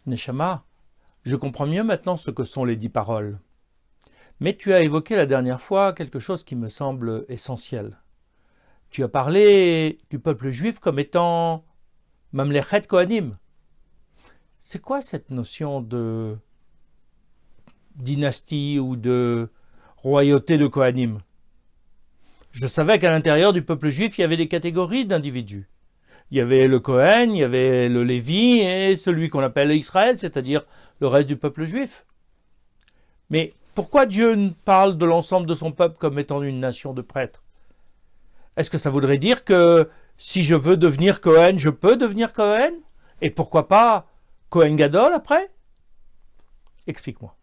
Neshama, je comprends mieux maintenant ce que sont les 10 paroles. Mais tu as évoqué la dernière fois quelque chose qui me semble essentiel. Tu as parlé du peuple juif comme étant Mamlechet Kohanim. C'est quoi cette notion de dynastie ou de royauté de Kohanim? Je savais qu'à l'intérieur du peuple juif, il y avait des catégories d'individus. Il y avait le Kohen, il y avait le Lévi et celui qu'on appelle Israël, c'est-à-dire le reste du peuple juif. Mais pourquoi Dieu parle de l'ensemble de son peuple comme étant une nation de prêtres? Est-ce que ça voudrait dire que si je veux devenir Kohen, je peux devenir Kohen? Et pourquoi pas Kohen Gadol après? Explique-moi.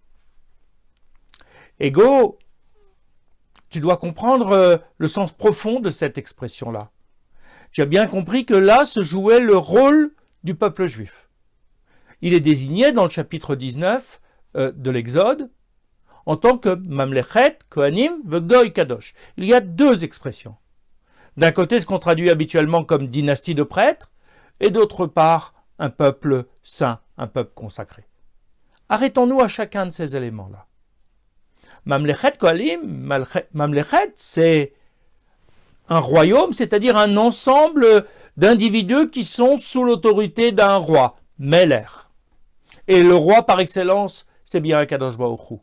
Ego, tu dois comprendre le sens profond de cette expression-là. Tu as bien compris que là se jouait le rôle du peuple juif. Il est désigné dans le chapitre 19 de l'Exode en tant que Mamlechet, Kohanim, Vegoy Kadosh. Il y a deux expressions. D'un côté, ce qu'on traduit habituellement comme dynastie de prêtres, et d'autre part, un peuple saint, un peuple consacré. Arrêtons-nous à chacun de ces éléments-là. Mamlechet, Kohanim, Mamlechet, c'est un royaume, c'est-à-dire un ensemble d'individus qui sont sous l'autorité d'un roi, Meler. Et le roi par excellence, c'est bien Akadosh Baruch Hu.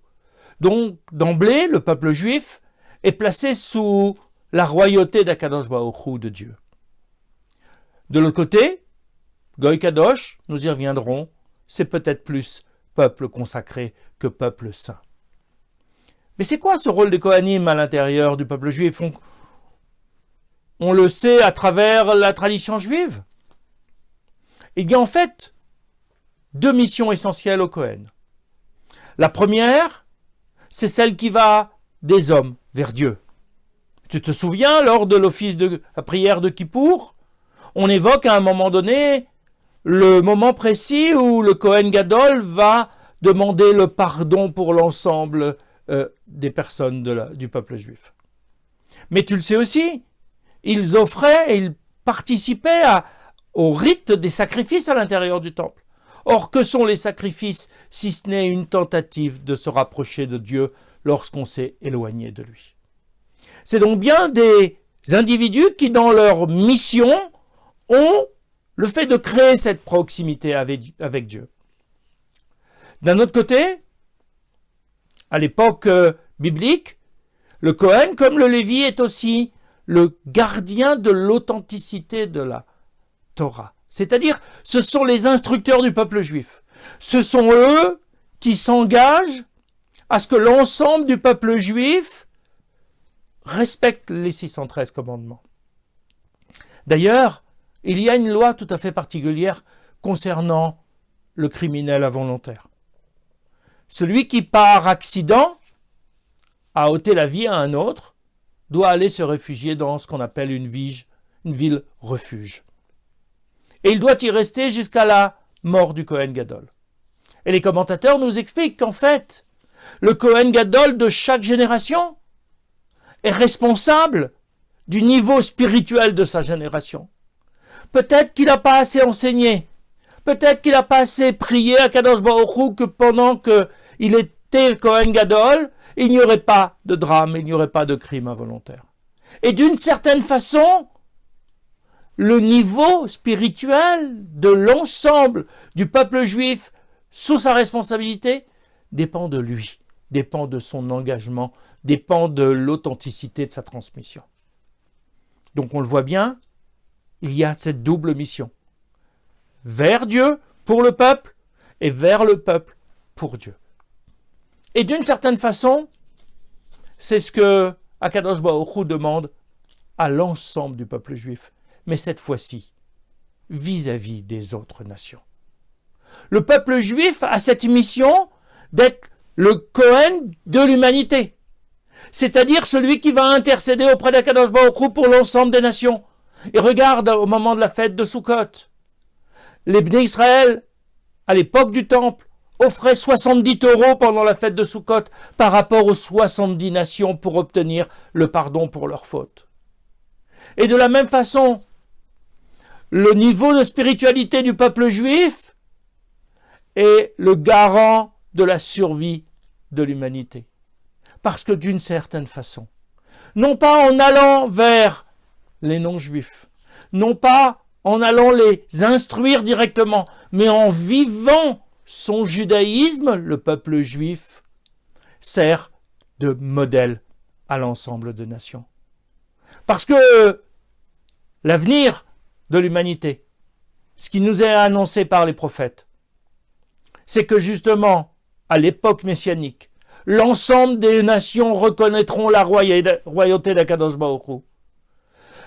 Donc, d'emblée, le peuple juif est placé sous la royauté d'Akadosh Baruch Hu, de Dieu. De l'autre côté, Goy Kadosh, nous y reviendrons, c'est peut-être plus peuple consacré que peuple saint. Mais c'est quoi ce rôle des Kohanim à l'intérieur du peuple juif? On le sait à travers la tradition juive. Il y a en fait deux missions essentielles au Kohen. La première, c'est celle qui va des hommes vers Dieu. Tu te souviens, lors de l'office de la prière de Kippour, on évoque à un moment donné le moment précis où le Kohen Gadol va demander le pardon pour l'ensemble des personnes du peuple juif. Mais tu le sais aussi, ils offraient et ils participaient au rite des sacrifices à l'intérieur du temple. Or, que sont les sacrifices si ce n'est une tentative de se rapprocher de Dieu lorsqu'on s'est éloigné de lui? C'est donc bien des individus qui, dans leur mission, ont le fait de créer cette proximité avec Dieu. D'un autre côté, à l'époque biblique, le Kohen, comme le Lévi, est aussi le gardien de l'authenticité de la Torah. C'est-à-dire, ce sont les instructeurs du peuple juif. Ce sont eux qui s'engagent à ce que l'ensemble du peuple juif respecte les 613 commandements. D'ailleurs, il y a une loi tout à fait particulière concernant le criminel involontaire. Celui qui, par accident, a ôté la vie à un autre, doit aller se réfugier dans ce qu'on appelle une ville refuge. Et il doit y rester jusqu'à la mort du Kohen Gadol. Et les commentateurs nous expliquent qu'en fait, le Kohen Gadol de chaque génération est responsable du niveau spirituel de sa génération. Peut-être qu'il n'a pas assez enseigné, peut-être qu'il n'a pas assez prié à Kadosh Baruch Hu que pendant qu'il était Kohen Gadol, il n'y aurait pas de drame, il n'y aurait pas de crime involontaire. Et d'une certaine façon, le niveau spirituel de l'ensemble du peuple juif sous sa responsabilité dépend de lui, dépend de son engagement, dépend de l'authenticité de sa transmission. Donc on le voit bien, il y a cette double mission. Vers Dieu pour le peuple et vers le peuple pour Dieu. Et d'une certaine façon, c'est ce que Akadosh Baruch Hu demande à l'ensemble du peuple juif, mais cette fois-ci, vis-à-vis des autres nations. Le peuple juif a cette mission d'être le Kohen de l'humanité, c'est-à-dire celui qui va intercéder auprès d'Akadosh Baruch Hu pour l'ensemble des nations. Et regarde au moment de la fête de Sukkot, les Bnei Israël, à l'époque du temple, offraient 70 taureaux pendant la fête de Sukkot par rapport aux 70 nations pour obtenir le pardon pour leurs fautes. Et de la même façon, le niveau de spiritualité du peuple juif est le garant de la survie de l'humanité. Parce que d'une certaine façon, non pas en allant vers les non-juifs, non pas en allant les instruire directement, mais en vivant son judaïsme, le peuple juif sert de modèle à l'ensemble des nations. Parce que l'avenir de l'humanité, ce qui nous est annoncé par les prophètes, c'est que justement, à l'époque messianique, l'ensemble des nations reconnaîtront la royauté d'Akadosh Baruch Hu.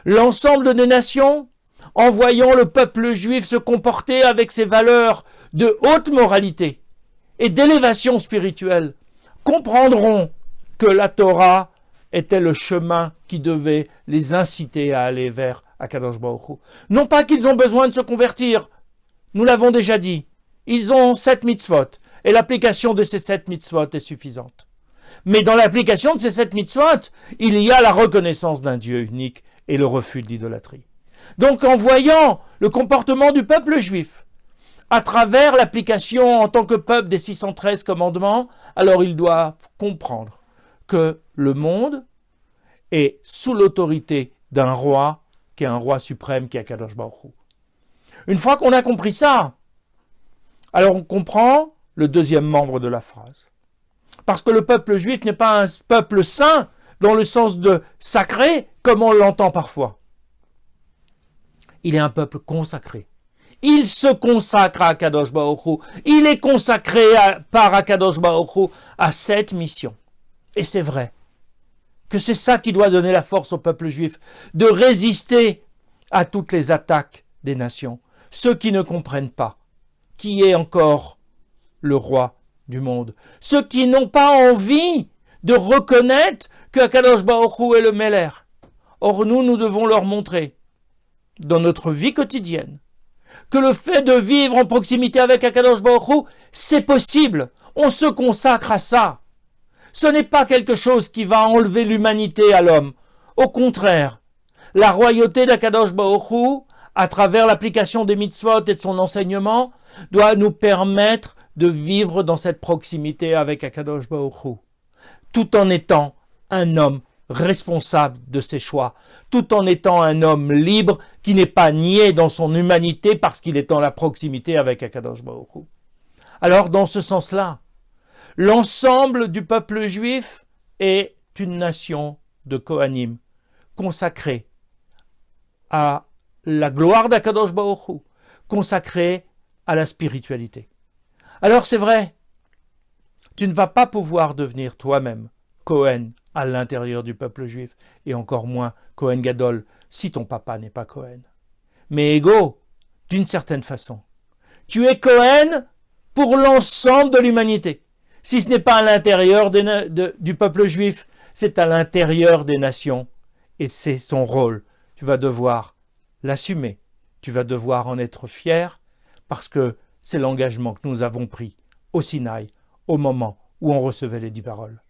L'ensemble des nations, en voyant le peuple juif se comporter avec ses valeurs de haute moralité et d'élévation spirituelle, comprendront que la Torah était le chemin qui devait les inciter à aller vers Akadosh Baruch Hu. Non pas qu'ils ont besoin de se convertir, nous l'avons déjà dit, ils ont 7 mitzvot, et l'application de ces 7 mitzvot est suffisante. Mais dans l'application de ces 7 mitzvot, il y a la reconnaissance d'un Dieu unique et le refus de l'idolâtrie. Donc en voyant le comportement du peuple juif, à travers l'application en tant que peuple des 613 commandements, alors ils doivent comprendre que le monde est sous l'autorité d'un roi, qui est un roi suprême, qui est Akadosh Baruch Hu. Une fois qu'on a compris ça, alors on comprend le deuxième membre de la phrase. Parce que le peuple juif n'est pas un peuple saint, dans le sens de sacré, comme on l'entend parfois. Il est un peuple consacré. Il se consacre à Akadosh Baruch Hu. Il est consacré par Akadosh Baruch Hu à cette mission. Et c'est vrai que c'est ça qui doit donner la force au peuple juif, de résister à toutes les attaques des nations. Ceux qui ne comprennent pas qui est encore le roi du monde. Ceux qui n'ont pas envie de reconnaître que Akadosh Baruch Hu est le Meler. Or nous devons leur montrer, dans notre vie quotidienne, que le fait de vivre en proximité avec Akadosh Baruch Hu, c'est possible. On se consacre à ça. Ce n'est pas quelque chose qui va enlever l'humanité à l'homme. Au contraire, la royauté d'Akadosh Baruch Hu, à travers l'application des mitzvot et de son enseignement, doit nous permettre de vivre dans cette proximité avec Akadosh Baruch Hu, tout en étant un homme responsable de ses choix, tout en étant un homme libre qui n'est pas nié dans son humanité parce qu'il est en la proximité avec Akadosh Baruch Hu. Alors, dans ce sens-là, l'ensemble du peuple juif est une nation de Kohanim consacrée à la gloire d'Akadosh Baruch Hu, consacrée à la spiritualité. Alors c'est vrai, tu ne vas pas pouvoir devenir toi-même Kohen à l'intérieur du peuple juif, et encore moins Kohen Gadol, si ton papa n'est pas Kohen. Mais égaux, d'une certaine façon, tu es Kohen pour l'ensemble de l'humanité. Si ce n'est pas à l'intérieur du peuple juif, c'est à l'intérieur des nations, et c'est son rôle. Tu vas devoir l'assumer, tu vas devoir en être fier, parce que c'est l'engagement que nous avons pris au Sinaï, au moment où on recevait les 10 paroles.